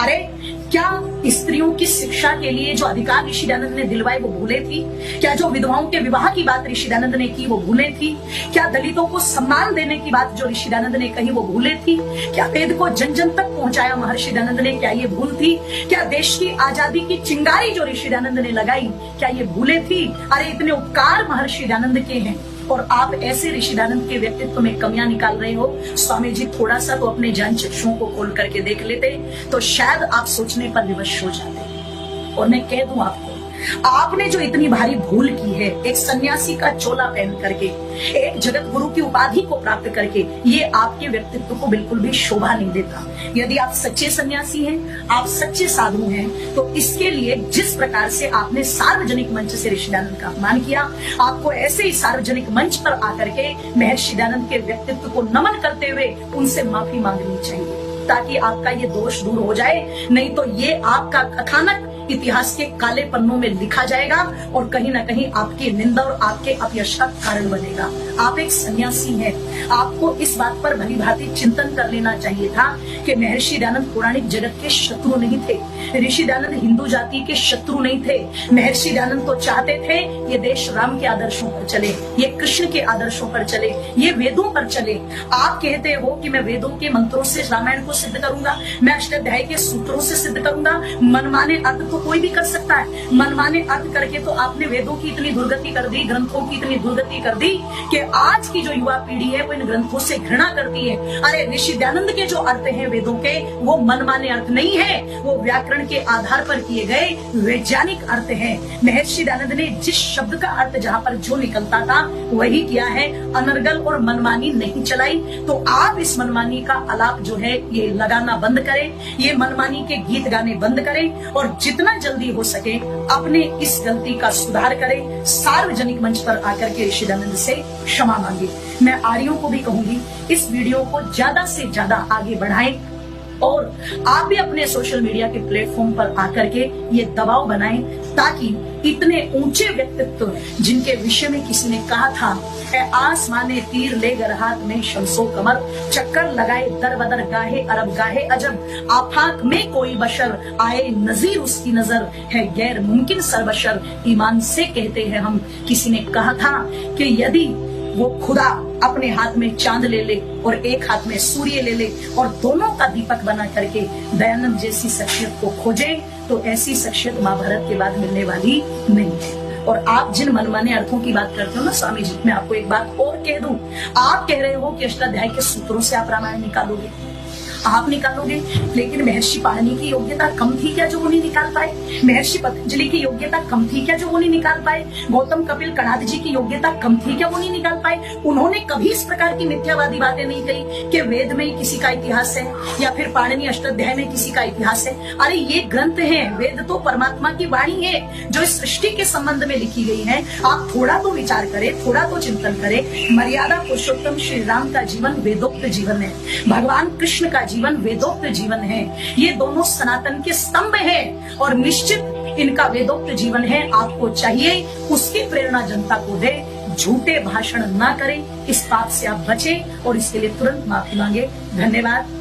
अरे क्या स्त्रियों की शिक्षा के लिए जो अधिकार ऋषि दयानंद ने दिलवाए वो भूले थी? क्या जो विधवाओं के विवाह की बात ऋषि दयानंद ने की वो भूले थी? क्या दलितों को सम्मान देने की बात जो ऋषि दयानंद ने कही वो भूले थी? क्या वेद को जन जन तक पहुंचाया महर्षि दयानंद ने, क्या ये भूल थी? क्या देश की आजादी की चिंगारी जो ऋषि दयानंद ने लगाई क्या ये भूले थी? अरे इतने उपकार महर्षि दयानंद के हैं और आप ऐसे ऋषि दयानंद के व्यक्तित्व में कमियां निकाल रहे हो। स्वामी जी थोड़ा सा तो अपने ज्ञान चक्षुओं को खोल करके देख लेते तो शायद आप सोचने पर विवश हो जाते। और मैं कह दूं आपको, आपने जो इतनी भारी भूल की है, एक सन्यासी का चोला पहन करके, एक जगत गुरु की उपाधि को प्राप्त करके, ये आपके व्यक्तित्व को बिल्कुल भी शोभा नहीं देता। यदि आप सच्चे सन्यासी हैं, आप सच्चे साधु हैं, तो इसके लिए जिस प्रकार से आपने सार्वजनिक मंच से ऋषि दयानंद का अपमान किया, आपको ऐसे ही सार्वजनिक मंच पर आकर के महर्षि दयानंद के व्यक्तित्व को नमन करते हुए उनसे माफी मांगनी चाहिए, ताकि आपका ये दोष दूर हो जाए। नहीं तो ये आपका कथानक इतिहास के काले पन्नों में लिखा जाएगा और कहीं ना कहीं आपकी निंदा और आपके अपयश का कारण बनेगा। आप एक सन्यासी हैं, आपको इस बात पर भली भांति चिंतन कर लेना चाहिए था कि महर्षि दयानंद पौराणिक जगत के शत्रु नहीं थे, ऋषि दयानंद हिंदू जाति के शत्रु नहीं थे। महर्षि दयानंद तो चाहते थे ये देश राम के आदर्शों पर चले, ये कृष्ण के आदर्शों पर चले, ये वेदों पर चले। आप कहते हो कि मैं वेदों के मंत्रों से रामायण को सिद्ध करूंगा, मैं अष्टाध्यायी के सूत्रों से सिद्ध करूंगा। मनमाने अर्थ कोई भी कर सकता है, मनमाने अर्थ करके तो आपने वेदों की इतनी दुर्गति कर दी, ग्रंथों की इतनी दुर्गति कर दी कि आज की जो युवा पीढ़ी है वो इन ग्रंथों से घृणा करती है। अरे ऋषि दयानंद के जो अर्थ हैं वेदों के, वो मनमाने अर्थ नहीं है, वो व्याकरण के आधार पर किए गए वैज्ञानिक अर्थ हैं। महर्षि दयानंद ने जिस शब्द का अर्थ जहाँ पर जो निकलता था वही किया है, अनर्गल और मनमानी नहीं चलाई। तो आप इस मनमानी का आलाप जो है ये लगाना बंद करें, ये मनमानी के गीत गाने बंद करें और जितना जल्दी हो सके अपने इस गलती का सुधार करें। सार्वजनिक मंच पर आकर के ऋषि दयानंद से क्षमा मांगे। मैं आर्यों को भी कहूंगी इस वीडियो को ज्यादा से ज्यादा आगे बढ़ाएं और आप भी अपने सोशल मीडिया के प्लेटफॉर्म पर आकर के ये दबाव बनाएं, ताकि इतने ऊंचे व्यक्तित्व जिनके विषय में किसी ने कहा था आसमाने तीर ले गर हाथ में शमसो कमर, चक्कर लगाए दर बदर गाहे अरब गाहे अजब, आफाक में कोई बशर आए नजीर उसकी नजर है गैर मुमकिन सरबशर, ईमान से कहते हैं हम। किसी ने कहा था कि यदि वो खुदा अपने हाथ में चांद ले ले और एक हाथ में सूर्य ले ले और दोनों का दीपक बना करके दयानंद जैसी शख्सियत को खोजे, तो ऐसी शख्सियत महाभारत के बाद मिलने वाली नहीं है। और आप जिन मनमाने अर्थों की बात करते हो ना स्वामी जी, मैं आपको एक बात और कह दूं, आप कह रहे हो कि अष्टाध्यायी के सूत्रों से आप रामायण निकालोगे, आप निकालोगे, लेकिन महर्षि पाणिनि की योग्यता कम थी क्या जो वो नहीं निकाल पाए? महर्षि पतंजलि की योग्यता कम थी क्या जो वो नहीं निकाल पाए? गौतम कपिल कणाद जी की योग्यता कम थी क्या वो नहीं निकाल पाए? उन्होंने कभी इस प्रकार की मिथ्यावादी बातें नहीं कही कि वेद में ही किसी का इतिहास है या फिर पाणिनि अष्टाध्याय में किसी का इतिहास है। अरे ये ग्रंथ है, वेद तो परमात्मा की वाणी है जो इस सृष्टि के संबंध में लिखी गई है। आप थोड़ा तो विचार करें, थोड़ा तो चिंतन करें। मर्यादा पुरुषोत्तम श्री राम का जीवन वेदोक्त जीवन है, भगवान कृष्ण का जीवन वेदोक्त जीवन है। ये दोनों सनातन के स्तंभ हैं और निश्चित इनका वेदोक्त जीवन है। आपको चाहिए उसकी प्रेरणा जनता को दे, झूठे भाषण ना करें, इस पाप से आप बचें और इसके लिए तुरंत माफी मांगे। धन्यवाद।